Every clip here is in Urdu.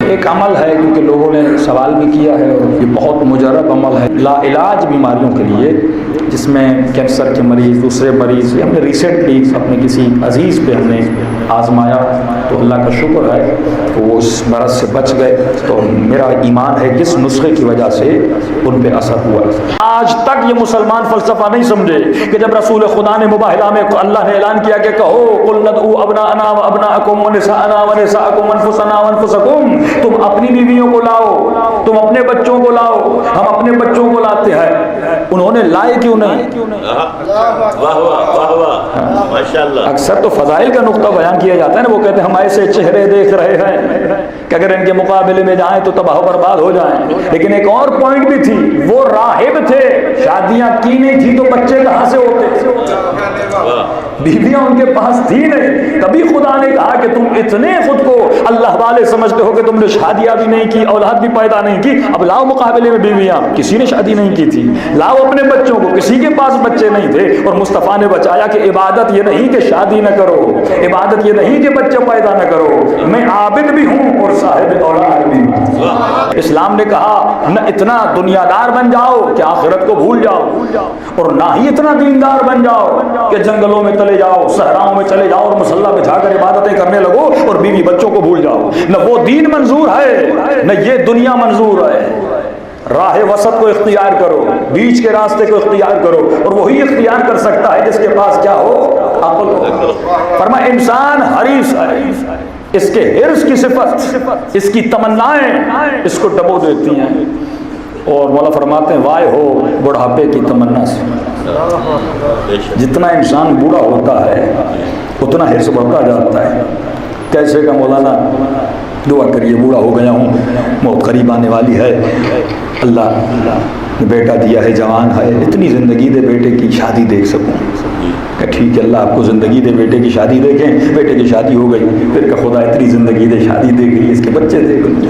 ایک عمل ہے کیونکہ لوگوں نے سوال بھی کیا ہے اور یہ بہت مجرب عمل ہے لا علاج بیماریوں کے لیے، جس میں کینسر کے مریض، دوسرے مریض، ہم نے ریسنٹلی اپنے کسی عزیز پہ ہم نے آزمایا تو اللہ کا شکر ہے کہ وہ اس مرض سے بچ گئے۔ تو میرا ایمان ہے کس نسخے کی وجہ سے ان پہ اثر ہوا۔ آج تک یہ مسلمان فلسفہ نہیں سمجھے کہ جب رسول خدا نے مباہلہ میں اللہ نے اعلان کیا کہ کہو قل ندعو ابناءنا وابناءکم ونساءنا ونساءکم وانفسنا وانفسکم، تم اپنی بیویوں کو لاؤ، تم اپنے بچوں کو لاؤ، ہم اپنے بچوں کو لاتے ہیں۔ انہوں نے لائے کیوں نہیں؟ واہ واہ واہ واہ ماشاءاللہ۔ اکثر تو فضائل کا نقطہ بیان کیا جاتا ہے نا، وہ کہتے ہیں ہم ایسے چہرے دیکھ رہے ہیں کہ اگر ان کے مقابلے میں جائیں تو تباہ و برباد ہو جائیں۔ لیکن ایک اور پوائنٹ بھی تھی، وہ راہب تھے، شادیاں کی نہیں تھی تو بچے کہاں سے ہوتے؟ بیویاں ان کے پاس تھی نہیں، تبھی خدا نے کہا کہ تم اتنے خود کو اللہ والے سمجھتے ہو کہ تم نے شادیاں بھی نہیں کی، اولاد بھی پیدا نہیں کی، اب لاؤ مقابلے میں بیویاں، کسی نے شادی نہیں کی تھی، لاؤ اپنے بچوں کو، کسی کے پاس بچے نہیں تھے۔ اور مصطفیٰ نے بچایا کہ عبادت یہ نہیں کہ شادی نہ کرو، عبادت یہ نہیں کہ بچہ پیدا نہ کرو، میں عابد بھی ہوں اور صاحب اولاد بھی ہوں۔ اسلام نے کہا نہ اتنا دنیا دار بن جاؤ کہ آخرت کو بھول جاؤ، اور نہ ہی اتنا دیندار بن جاؤ کہ جنگلوں میں چلے جاؤ، صحراؤں میں چلے جاؤ اور مصلی بچھا کر عبادتیں کرنے لگو اور بیوی بچوں کو بھول جاؤ۔ نہ وہ دین منظور ہے نہ یہ دنیا منظور ہے۔ راہ وسط کو اختیار کرو، بیچ کے راستے کو اختیار کرو، اور وہی اختیار کر سکتا ہے جس کے پاس کیا ہو؟ عقل ہو۔ فرمایا انسان حریص ہے، اس کے حرص کی صفت، اس کی تمنائیں اس کو ڈبو دیتی ہیں۔ اور مولا فرماتے ہیں وائے ہو بڑھاپے کی تمنا سے۔ جتنا انسان بوڑھا ہوتا ہے اتنا حرص بڑھتا جاتا ہے۔ کیسے کا مولانا؟ دعا کریے، بوڑھا ہو گیا ہوں، موت قریب آنے والی ہے، اللہ نے بیٹا دیا ہے، جوان ہے، اتنی زندگی دے بیٹے کی شادی دیکھ سکوں۔ کہ ٹھیک ہے اللہ آپ کو زندگی دے، بیٹے کی شادی دیکھیں، بیٹے کی شادی ہو گئی، پھر کہ خدا اتنی زندگی دے، شادی دیکھ لی، اس کے بچے دیکھ لی،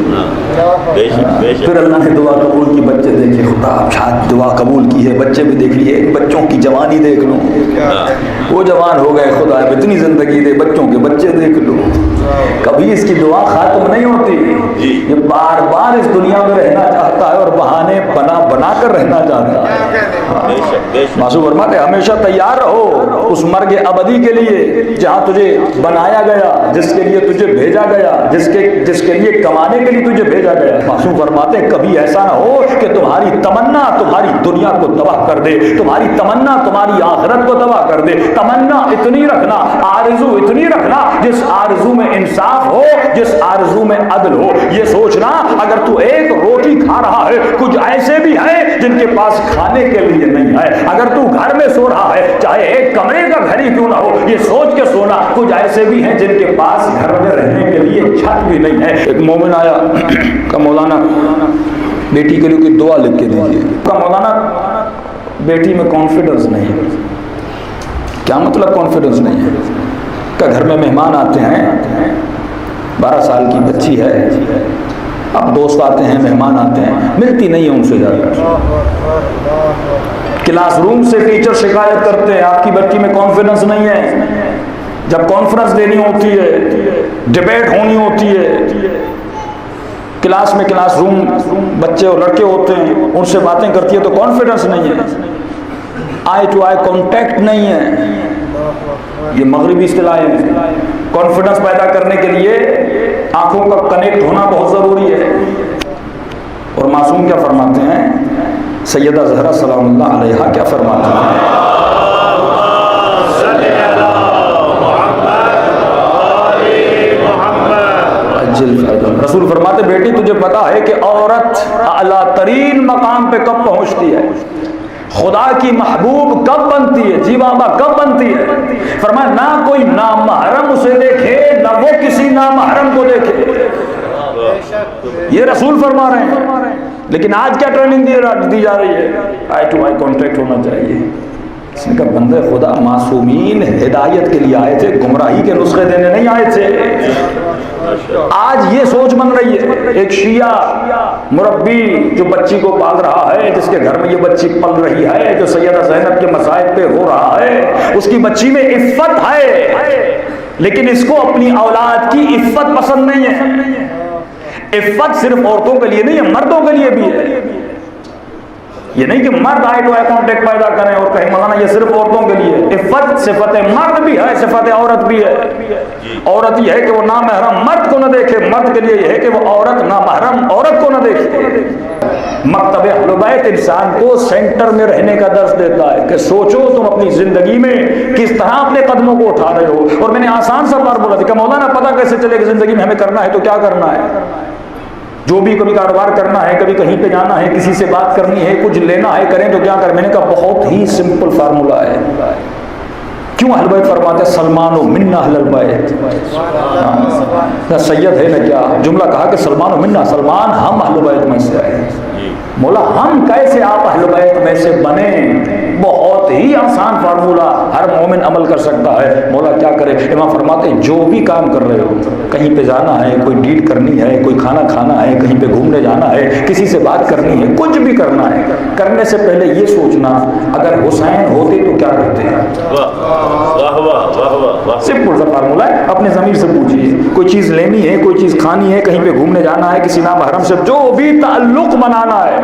پھر اللہ نے دعا قبول کی، بچے دیکھے، خدا شاید دعا قبول کی ہے، بچے بھی دیکھ لیے، بچوں کی جوانی دیکھ لوں، وہ جوان ہو گئے، خدا اتنی زندگی دے، بچوں کے بچے دیکھ لوں۔ کبھی اس کی دعا ختم نہیں ہوتی، یہ بار بار اس دنیا میں رہنا چاہتا ہے اور بہانے بنا بنا کر رہنا چاہتا ہے۔ معصوم فرماتے ہیں ہمیشہ تیار رہو اس مرگ ابدی کے لیے جہاں تجھے بنایا گیا، جس کے لیے تجھے بھیجا گیا، جس کے لیے کمانے کے لیے تجھے بھیجا گیا۔ معصوم فرماتے ہیں کبھی ایسا نہ ہو کہ تمہاری تمنا تمہاری دنیا کو تباہ کر دے، تمہاری تمنا تمہاری آخرت کو تباہ کر دے۔ تمنا اتنی رکھنا، آرزو اتنی رکھنا جس آرزو میں انصاف ہو، جس آرزو میں عدل ہو۔ یہ سوچنا اگر تو ایک روٹی کھا رہا ہے، کچھ ایسے بھی ہیں جن کے پاس کھانے کے لیے نہیں ہے۔ اگر تو گھر میں سو رہا ہے، چاہے ایک کمرے کا گھر ہی کیوں نہ ہو، یہ سوچ کے سونا کچھ ایسے بھی ہیں جن کے پاس گھر میں رہنے کے لیے چھت بھی نہیں ہے۔ ایک مومن آیا کہ مولانا بیٹی کے لیے کوئی دعا لکھ کے دیجیے۔ کہ مولانا بیٹی میں کانفیڈنس نہیں ہے۔ کیا مطلب کانفیڈنس نہیں ہے؟ کہ گھر میں مہمان آتے ہیں، 12 سال کی بچی ہے، اب دوست آتے ہیں، مہمان آتے ہیں، ملتی نہیں ہے ان سے جا کر۔ کلاس روم سے ٹیچر شکایت کرتے ہیں آپ کی بچی میں کانفیڈنس نہیں ہے۔ جب کانفرنس دینی ہوتی ہے، ڈیبیٹ ہونی ہوتی ہے، کلاس میں کلاس روم بچے اور لڑکے ہوتے ہیں، ان سے باتیں کرتی ہے تو کانفیڈنس نہیں ہے، آئی ٹو آئی کانٹیکٹ نہیں ہے۔ یہ مغربی اصطلاح ہے۔ کانفیڈنس پیدا کرنے کے لیے آنکھوں کا کنیکٹ ہونا بہت ضروری ہے۔ اور معصوم کیا فرماتے ہیں؟ سیدہ زہرا سلام اللہ علیہا کیا فرماتے ہیں؟ رسول فرماتے بیٹی تجھے پتا ہے کہ عورت اعلیٰ ترین مقام پہ کب پہنچتی ہے، خدا کی محبوب کب بنتی ہے، جی بابا کب بنتی ہے؟ فرمایا نہ کوئی نامحرم اسے دیکھے، نہ وہ کسی نامحرم کو دیکھے۔ یہ رسول فرما رہے ہیں۔ لیکن آج کیا ٹریننگ دی جا رہی ہے؟ آئی ٹو آئی کانٹیکٹ ہونا چاہیے۔ اس نے کہا بندے خدا معصومین ہدایت کے لیے آئے تھے، گمراہی کے نسخے دینے نہیں آئے تھے۔ آج یہ سوچ بن رہی ہے، ایک شیعہ مربی جو بچی کو پال رہا ہے، جس کے گھر میں یہ بچی پل رہی ہے، جو سیدہ زینب کے مصائب پہ رو رہا ہے، اس کی بچی میں عفت ہے، لیکن اس کو اپنی اولاد کی عفت پسند نہیں ہے۔ عفت صرف عورتوں کے لیے نہیں ہے، مردوں کے لیے بھی ہے۔ یہ نہیں کہ مرد آئی ٹو آئی کانٹیکٹ پیدا کریں اور کہیں مولانا یہ صرف عورتوں کے لیے۔ عفت صفت مرد بھی ہے، صفت عورت بھی ہے۔ عورت یہ ہے کہ وہ نامحرم مرد کو نہ دیکھے، مرد کے لیے یہ ہے کہ وہ عورت نامحرم عورت کو نہ دیکھے۔ مکتب اہل بیت انسان کو سینٹر میں رہنے کا درس دیتا ہے کہ سوچو تم اپنی زندگی میں کس طرح اپنے قدموں کو اٹھا رہے ہو۔ اور میں نے آسان سا بات بولا تھا کہ مولانا پتہ کیسے چلے کہ زندگی میں ہمیں کرنا ہے تو کیا کرنا ہے؟ جو بھی کبھی کاروبار کرنا ہے، کبھی کہیں پہ جانا ہے، کسی سے بات کرنی ہے، کچھ لینا ہے، کریں تو کیا کریں؟ میں نے کہا بہت ہی سمپل فارمولا ہے۔ کیوں اہل بیت فرماتے ہیں سلمان و منا اہل البیت؟ نہ سید ہے نہ کیا جملہ کہا کہ سلمان و منا، سلمان ہم اہل بیت میں سے آئے۔ مولا ہم کیسے آپ اہل بیت میں سے بنے؟ بہت ہی آسان فارمولا، ہر مومن عمل کر سکتا ہے۔ مولا کیا کرے؟ امام فرماتے ہیں جو بھی کام کر رہے ہو، کہیں پہ جانا ہے، کوئی ڈیل کرنی ہے، کوئی کھانا کھانا ہے، کہیں پہ گھومنے جانا ہے، کسی سے بات کرنی ہے، کچھ بھی کرنا ہے، کرنے سے پہلے یہ سوچنا اگر حسین ہوتے تو کیا کرتے ہیں؟ سمپل سا فارمولا ہے، اپنے ضمیر سے پوچھیے۔ کوئی چیز لینی ہے، کوئی چیز کھانی ہے، کہیں پہ گھومنے جانا ہے، کسی نامحرم سے جو بھی تعلق بنانا ہے،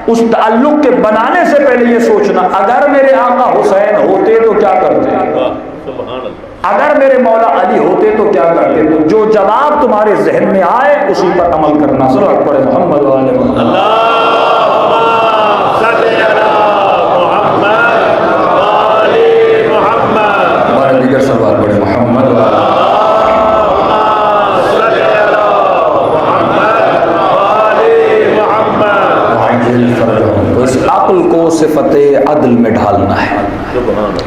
اس تعلق کے بنانے سے پہلے یہ سوچنا اگر میرے آقا حسین ہوتے تو کیا کرتے؟ اگر میرے مولا علی ہوتے تو کیا کرتے؟ تو جو جواب تمہارے ذہن میں آئے اسی پر عمل کرنا۔ صلی اللہ علیہ محمد وعلیہ محمد۔ ہمارے دیگر سوال بڑے محمد تو اس عقل کو صفت عدل میں ڈھالنا ہے،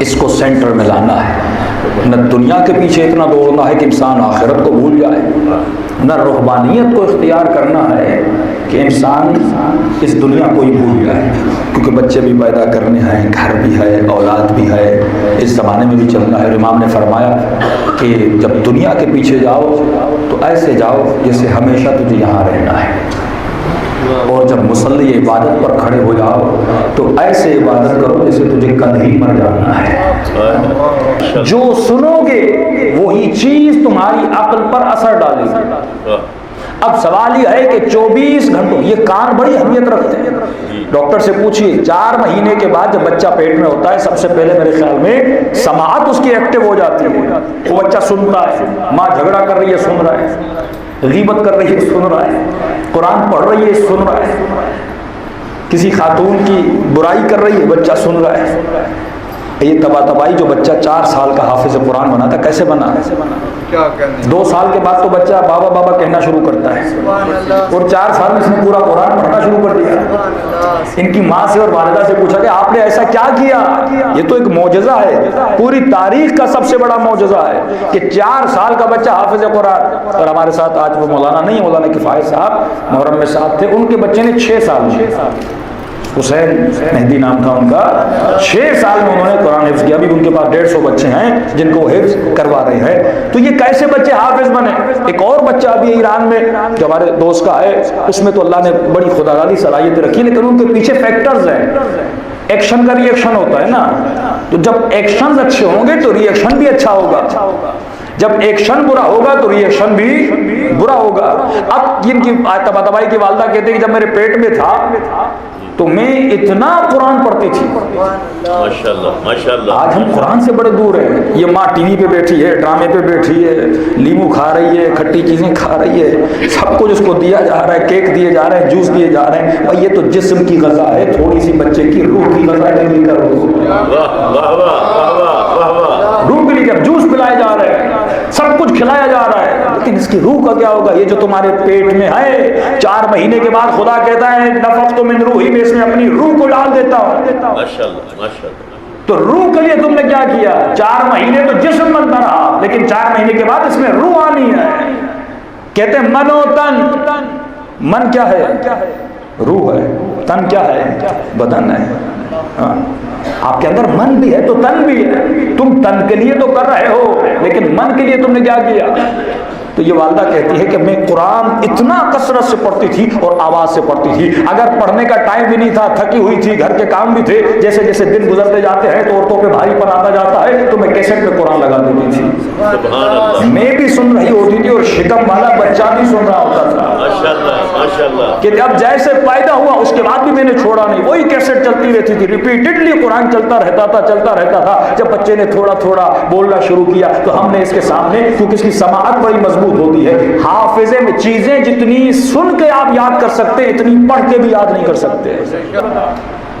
اس کو سینٹر میں لانا ہے۔ نہ دنیا کے پیچھے اتنا دوڑنا ہے کہ انسان آخرت کو بھول جائے، نہ رہبانیت کو اختیار کرنا ہے کہ انسان اس دنیا کو ہی بھول جائے، کیونکہ بچے بھی پیدا کرنے ہیں، گھر بھی ہے، اولاد بھی ہے، اس زمانے میں بھی چلنا ہے۔ امام نے فرمایا کہ جب دنیا کے پیچھے جاؤ تو ایسے جاؤ جیسے ہمیشہ تجھے یہاں رہنا ہے، اور جب مصلی عبادت پر کھڑے ہو جاؤ تو ایسے عبادت کرو جیسے تجھے کل ہی مر جانا ہے۔ جو سنو گے وہی چیز تمہاری عقل پر اثر ڈالے گی۔ اب سوال یہ ہے کہ 24 گھنٹوں یہ کان بڑی اہمیت رکھتے ہیں۔ ڈاکٹر سے پوچھیے 4 مہینے کے بعد جب بچہ پیٹ میں ہوتا ہے سب سے پہلے میرے خیال میں سماعت اس کی ایکٹیو ہو جاتی ہے، وہ بچہ سنتا ہے، ماں جھگڑا کر رہی ہے سن رہا ہے، غیبت کر رہی ہے سن رہا ہے، قرآن پڑھ رہی ہے سن رہا ہے، کسی خاتون کی برائی کر رہی ہے بچہ سن رہا ہے۔ یہ تباہی جو بچہ 4 سال کا حافظ قرآن بنا تھا کیسے بنا؟ 2 سال کے بعد تو بچہ بابا بابا کہنا شروع کرتا ہے، اور 4 سال میں اس نے پورا قرآن پڑھنا شروع کر دیا۔ ان کی ماں سے اور والدہ سے پوچھا کہ آپ نے ایسا کیا کیا؟ یہ تو ایک معجزہ ہے، پوری تاریخ کا سب سے بڑا معجزہ ہے کہ 4 سال کا بچہ حافظ قرآن۔ اور ہمارے ساتھ آج وہ مولانا نہیں ہے، مولانا کفایت صاحب محرم میں صاحب تھے، ان کے بچے نے 6 سال میں، حسین مہدی نام تھا ان کا، 6 سال میں انہوں نے قرآن حفظ کیا۔ ابھی ان کے پاس 150 بچے ہیں جن کو وہ حفظ کروا رہے ہیں۔ تو یہ کیسے بچے حافظ بنے؟ ایک اور بچہ ابھی ایران میں جو ہمارے دوست کا ہے، اس میں تو اللہ نے بڑی خداوندی صلاحیت رکھی، لیکن ان کے پیچھے فیکٹرز ہیں۔ ایکشن کا ری ایکشن ہوتا ہے نا، تو جب ایکشنز اچھے ہوں گے تو ری ایکشن بھی اچھا ہوگا، جب ایکشن برا ہوگا تو ری ایکشن بھی برا ہوگا۔ اب ان کی تباہی کی والدہ کہتے ہیں کہ جب میرے پیٹ میں تھا تو میں اتنا قرآن پڑھتی تھی، ماشاءاللہ ماشاءاللہ۔ آج ہم قرآن سے بڑے دور ہیں۔ یہ ماں ٹی وی پہ بیٹھی ہے، ڈرامے پہ بیٹھی ہے، لیمو کھا رہی ہے، کھٹی چیزیں کھا رہی ہے، سب کچھ اس کو دیا جا رہا ہے، کیک دیے جا رہے ہیں، جوس دیے جا رہے ہیں، اور یہ تو جسم کی غذا ہے، تھوڑی سی بچے کی روح کی غذا ہے۔ روح کے لیے جب جوس پلائے جا رہے ہیں، سب کچھ کھلایا جا رہا ہے، لیکن اس کی روح کا کیا ہوگا؟ یہ جو تمہارے پیٹ میں ہے 4 مہینے کے بعد خدا کہتا ہے نفخت من روحی، میں اس میں اپنی روح کو ڈال دیتا ہوں۔ ماشاءاللہ ماشاءاللہ۔ تو روح کے لیے تم نے کیا کیا؟ 4 مہینے تو جسم بنتا رہا، لیکن 4 مہینے کے بعد اس میں روح آنی ہے۔ کہتے ہیں من و تن، من کیا ہے؟ روح ہے، تن کیا ہے؟ بدن ہے۔ آپ کے اندر من بھی ہے تو تن بھی ہے، تم تن کے لیے تو کر رہے ہو، لیکن من کے لیے تم نے کیا کیا؟ تو یہ والدہ کہتی ہے کہ میں قرآن اتنا کثرت سے پڑھتی تھی اور آواز سے پڑھتی تھی، اگر پڑھنے کا ٹائم بھی نہیں تھا، تھکی ہوئی تھی، گھر کے کام بھی تھے، جیسے جیسے دن گزرتے جاتے ہیں تو عورتوں پہ بھاری پر آتا جاتا ہے تو میں کیسٹ میں قرآن لگا دیتی تھی، میں بھی سن رہی ہوتی تھی اور شکم والا بچہ بھی سن رہا ہوتا تھا کہ اب جیسے پیدا ہوا اس کے بعد بھی میں نے چھوڑا نہیں، وہی کیسٹ چلتی رہتی تھی، ریپیٹڈلی قرآن چلتا رہتا تھا۔ جب بچے نے تھوڑا تھوڑا بولنا شروع کیا تو ہم نے اس کے سامنے، کیونکہ اس کی سماعت بڑی مضبوط ہوتی ہے، حافظے میں چیزیں جتنی سن کے آپ یاد کر سکتے اتنی پڑھ کے بھی یاد نہیں کر سکتے۔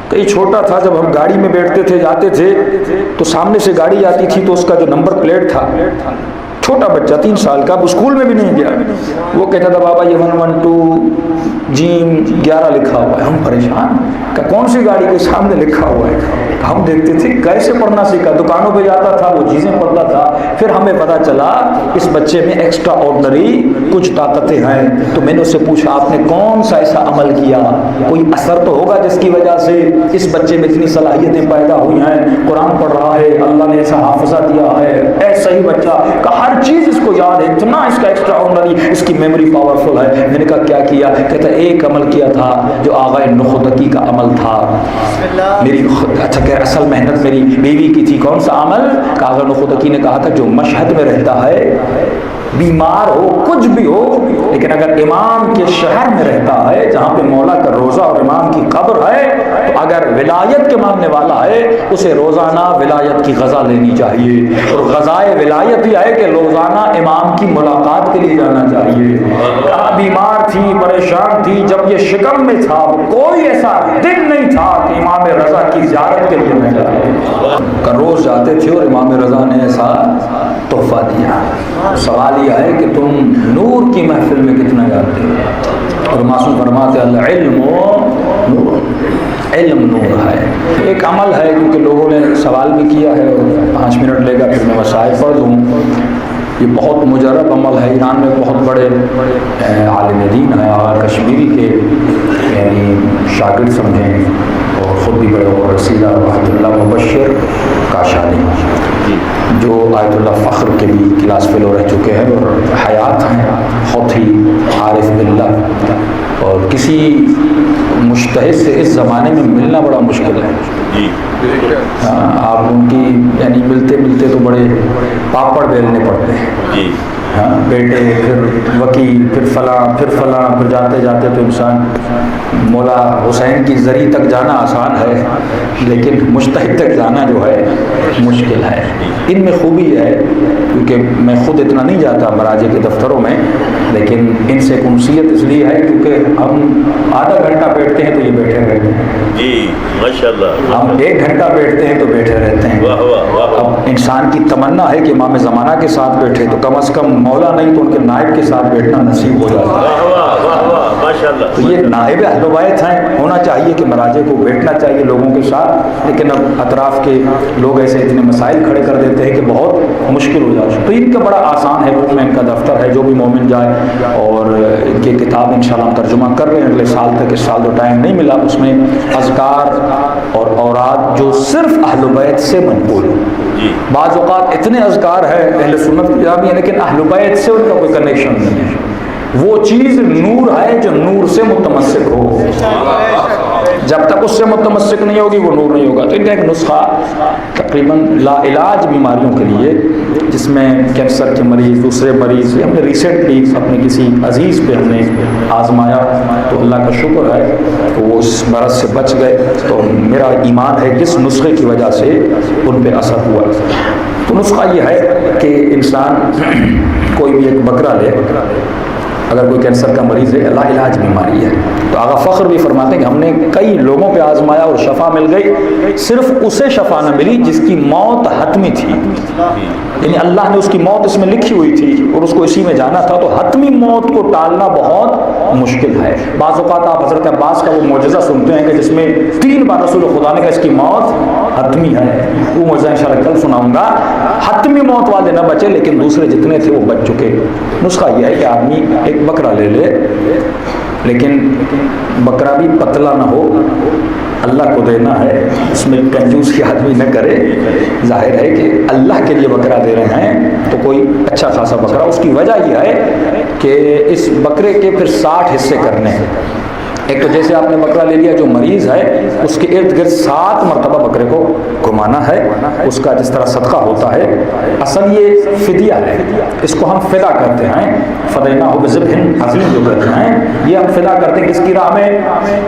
تو یہ چھوٹا تھا، جب ہم گاڑی میں بیٹھتے تھے جاتے تھے تو سامنے سے گاڑی آتی تھی تو اس کا جو نمبر پلیٹ تھا، چھوٹا بچہ 3 سال کا، اب اسکول میں بھی نہیں گیا، وہ کہتا تھا بابا یہ 112 جیم 11 لکھا ہوا ہے۔ ہم پریشان کہ کون سی گاڑی کے سامنے لکھا ہوا ہے؟ ہم دیکھتے تھے کیسے پڑھنا سیکھا، دکانوں پہ جاتا تھا وہ چیزیں پڑھتا تھا، پھر ہمیں پتا چلا اس بچے میں ایکسٹرا آرڈنری کچھ طاقتیں ہیں۔ تو میں نے اس سے پوچھا آپ نے کون سا ایسا عمل کیا، کوئی اثر تو ہوگا جس کی وجہ سے اس بچے میں اتنی صلاحیتیں پیدا ہوئی ہیں، قرآن پڑھ رہا ہے، اللہ نے ایسا حافظہ دیا ہے، ایسا ہی بچہ کا ہر چیز اس کو یاد ہے، اتنا اس کا ایکسٹرا آرڈنری، اس کی میموری پاورفل ہے۔ میں نے کہا کیا کیا؟ کہتا ایک عمل کیا تھا جو آغا نخودکی کا عمل تھا، میری اچھا کہ اصل محنت میری بیوی کی تھی۔ کون سا عمل؟ آغا نخودکی نے کہا تھا جو مشہد میں رہتا ہے، بیمار ہو کچھ بھی ہو، لیکن اگر امام کے شہر میں رہتا ہے جہاں پہ مولا کا روزہ اور امام کی قبر ہے، تو اگر ولایت کے ماننے والا ہے اسے روزانہ ولایت کی غذا لینی چاہیے، اور غذائے ولایت یہ ہے کہ روزانہ امام کی ملاقات کے لیے جانا چاہیے۔ کہاں بیمار تھی، پریشان تھی، جب یہ شکم میں تھا کوئی ایسا دن نہیں تھا کہ امام رضا کی زیارت کے لیے نہ جائے، روز جاتے تھے اور امام رضا نے ایسا تحفہ دیا۔ سوال یہ ہے کہ تم نور کی محفل میں کتنا جاتے ہو؟ اور معصوم فرماتے العلم نور، علم نور ہے۔ ایک عمل ہے کیونکہ لوگوں نے سوال بھی کیا ہے اور 5 منٹ لے گا پھر میں مسائل پڑھ دوں۔ یہ بہت مجرب عمل ہے، ایران میں بہت بڑے عالم دین ہیں، آغا کشمیری کے یعنی شاگرد سمجھیں، اور خود بھی بڑے اور رسیدہ آیت اللہ مبشر کاشانی جو آیت اللہ فخر کے بھی کلاس فیلو رہ چکے ہیں اور حیات ہیں، بہت ہی عارف باللہ، اور کسی مجتہد سے اس زمانے میں ملنا بڑا مشکل ہے۔ آپ ان کی یعنی ملتے ملتے تو بڑے پاپڑ بیلنے پڑتے ہیں، بیٹے پھر وکیل پھر فلاں پھر جاتے جاتے تو انسان مولا حسین کی زری تک جانا آسان ہے لیکن مجتہد تک جانا جو ہے مشکل ہے۔ ان میں خوبی ہے کیونکہ میں خود اتنا نہیں جاتا مراجع کے دفتروں میں، لیکن ان سے انسیت اس لیے ہے کیونکہ ہم آدھا گھنٹہ بیٹھتے ہیں تو یہ بیٹھے رہتے ہیں، جی ماشاءاللہ، ہم 1 گھنٹہ بیٹھتے ہیں تو بیٹھے رہتے ہیں۔ اب انسان کی تمنا ہے کہ امام زمانہ کے ساتھ بیٹھے تو کم از کم مولا نہیں تو ان کے نائب کے ساتھ بیٹھنا نصیب ہو جاتا ہے۔ تو یہ نائب اہل بیت ہیں، ہونا چاہیے کہ مراجع کو بیٹھنا چاہیے لوگوں کے ساتھ، لیکن اب اطراف کے لوگ ایسے اتنے مسائل کھڑے کر دیتے ہیں کہ بہت مشکل ہو جاتا ہے۔ تو ان کا بڑا آسان ہے، روم میں ان کا دفتر ہے، جو بھی مومن جائے، اور ان کی کتاب انشاءاللہ ہم ترجمہ کر رہے ہیں اگلے سال تک، اس سال تو ٹائم نہیں ملا، اس میں اذکار اور اوراد جو صرف اہل بیت سے منقول ہیں۔ بعض اوقات اتنے اذکار ہے اہل سنت کی کتاب میں لیکن اہل بیت سے ان کا کوئی کنیکشن نہیں ہے، وہ چیز نور ہے جو نور سے متمسک ہو، جب تک اس سے متمسک نہیں ہوگی وہ نور نہیں ہوگا۔ تو ان کا ایک نسخہ تقریباً لا علاج بیماریوں کے لیے، جس میں کینسر کے مریض، دوسرے مریض، ہم نے ریسنٹلی اپنے کسی عزیز پہ ہم نے آزمایا تو اللہ کا شکر ہے کہ وہ اس مرض سے بچ گئے، تو میرا ایمان ہے کس نسخے کی وجہ سے ان پہ اثر ہوا۔ تو نسخہ یہ ہے کہ انسان کوئی بھی ایک بکرا لے، اگر کوئی کینسر کا مریض ہے، لا علاج بیماری ہے، تو آغا فخر بھی فرماتے ہیں کہ ہم نے کئی لوگوں پہ آزمایا اور شفا مل گئی، صرف اسے شفا نہ ملی جس کی موت حتمی تھی، یعنی اللہ نے اس کی موت اس میں لکھی ہوئی تھی اور اس کو اسی میں جانا تھا، تو حتمی موت کو ٹالنا بہت مشکل ہے۔ بعض اوقات آپ حضرت عباس کا وہ معجزہ سنتے ہیں کہ جس میں 3 بار رسول خدا نے کہا اس کی موت حتمی ہے، وہ معجزہ انشاءاللہ کل سناؤں گا۔ حتمی موت والے نہ بچے لیکن دوسرے جتنے تھے وہ بچ چکے۔ نسخہ یہ ہے کہ آدمی ایک بکرا لے لے، لیکن بکرا بھی پتلا نہ ہو، اللہ کو دینا ہے، اس میں کنجوسی آدمی نہ کرے۔ ظاہر ہے کہ اللہ کے لیے بکرا دے رہے ہیں تو کوئی اچھا خاصا بکرا، اس کی وجہ یہ ہے کہ اس بکرے کے پھر 60 حصے کرنے ہیں۔ ایک تو جیسے آپ نے بکرا لے لیا، جو مریض ہے اس کے ارد گرد 7 مرتبہ بکرے کو گھمانا ہے، اس کا جس طرح صدقہ ہوتا ہے۔ اصل یہ فدیہ ہے، اس کو ہم فدا کرتے ہیں، فدیناہ بذبح عظیم جو کہتے ہیں، یہ ہم فدا کرتے ہیں کس کی راہ میں؟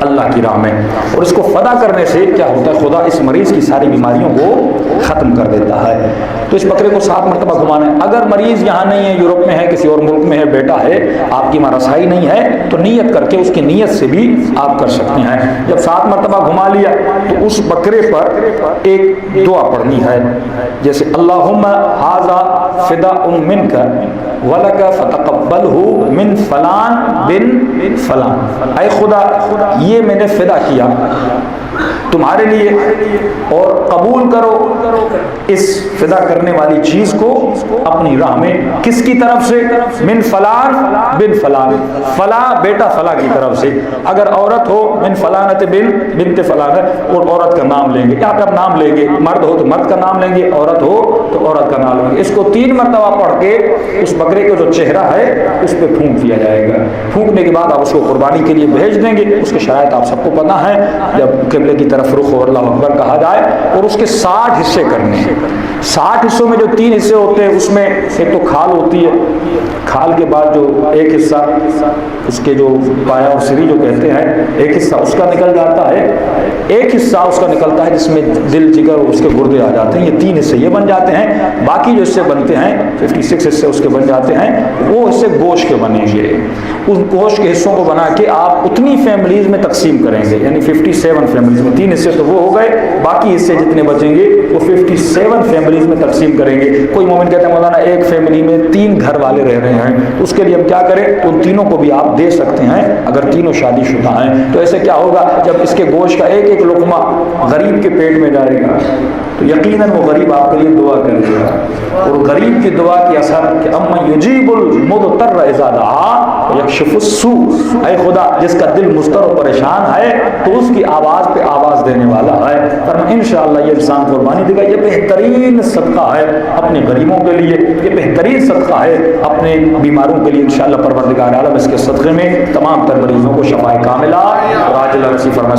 اللہ کی راہ میں۔ اور اس کو فدا کرنے سے کیا ہوتا ہے؟ خدا اس مریض کی ساری بیماریوں کو ختم کر دیتا ہے۔ تو اس بکرے کو 7 مرتبہ گھمانا ہے۔ اگر مریض یہاں نہیں ہے، یورپ میں ہے، کسی اور ملک میں ہے، بیٹا ہے، آپ کی ماں رسائی نہیں ہے، تو نیت کر کے اس کی نیت سے بھی آپ کر سکتے ہیں۔ جب 7 مرتبہ گھما لیا تو اس بکرے پر ایک دعا پڑھنی ہے، جیسے اللہم ھذا فداء منک ولک فتقبلہ من فلان بن فلان۔ اے خدا، یہ میں نے فدا کیا تمہارے لیے، اور قبول کرو اس فدا کرنے والی چیز کو اپنی راہ میں۔ کس کی طرف سے؟ من فلان بن فلان، فلاں بیٹا فلاں کی طرف سے۔ اگر عورت ہو من فلانت بنت فلان، اور عورت کا نام لیں گے، یہاں پہ آپ نام لیں گے، مرد ہو تو مرد کا نام لیں گے، عورت ہو تو عورت کا نام لیں گے۔ اس کو 3 مرتبہ پڑھ کے اس بکرے کا جو چہرہ ہے اس پہ پھونک دیا جائے گا۔ پھونکنے کے بعد آپ اس کو قربانی کے لیے بھیج دیں گے۔ اس کے شرائط آپ سب کو پتہ ہے، جب قبلے کی طرف رخ ہو اللہ اکبر کہا جائے، اور اس کے 60 حصے کرنے ہیں۔ 60 حصوں میں جو 3 حصے ہوتے ہیں، اس میں ایک تو کھال ہوتی ہے، کھال کے بعد جو ایک حصہ اس کے جو پایا اور سری جو کہتے ہیں، ایک حصہ اس کا نکل جاتا ہے، ایک حصہ اس کا نکلتا ہے جس میں دل جگر اور اس کے گردے آ جاتے ہیں۔ یہ 3 حصے یہ بن جاتے ہیں۔ باقی جو حصے بنتے ہیں 56 حصے اس کے بن جاتے ہیں، وہ حصے گوشت کے بنیں گے۔ اس گوشت کے حصوں کو بنا کے آپ اتنی فیملیز میں تقسیم کریں گے، یعنی 57 فیملیز میں 3 حصے تو وہ ہو گئے، باقی حصے جتنے بچیں گے وہ 57 فیملیز میں تقسیم کریں گے۔ کوئی مومن کہتے ہیں مولانا ایک فیملی میں 3 گھر والے رہ رہے ہیں، اس کے لیے ہم کیا کریں؟ ان تینوں کو بھی آپ دے سکتے ہیں اگر تینوں شادی شدہ ہیں۔ تو ایسے کیا ہوگا؟ جب اس کے گوشت کا ایک ایک لقمہ غریب کے پیٹ میں جائے گا تو یقیناً وہ غریب آپ کے لیے دعا کرے گا، اور غریب کی دعا کی اثر کہ اما یجیب المضطر اذا دعا یکشف السوء، اے خدا جس کا دل مضطر و پریشان ہے تو اس کی آواز پہ آواز دینے والا ہے۔ پر انشاءاللہ یہ انسان قربانی دے گا۔ یہ بہترین صدقہ ہے اپنے غریبوں کے لیے، یہ بہترین صدقہ ہے اپنے بیماروں کے لیے۔ انشاءاللہ پروردگار عالم اس کے صدقے میں تمام تر مریضوں کو شفائے کاملہ اور عاجلہ نصیب فرمائے۔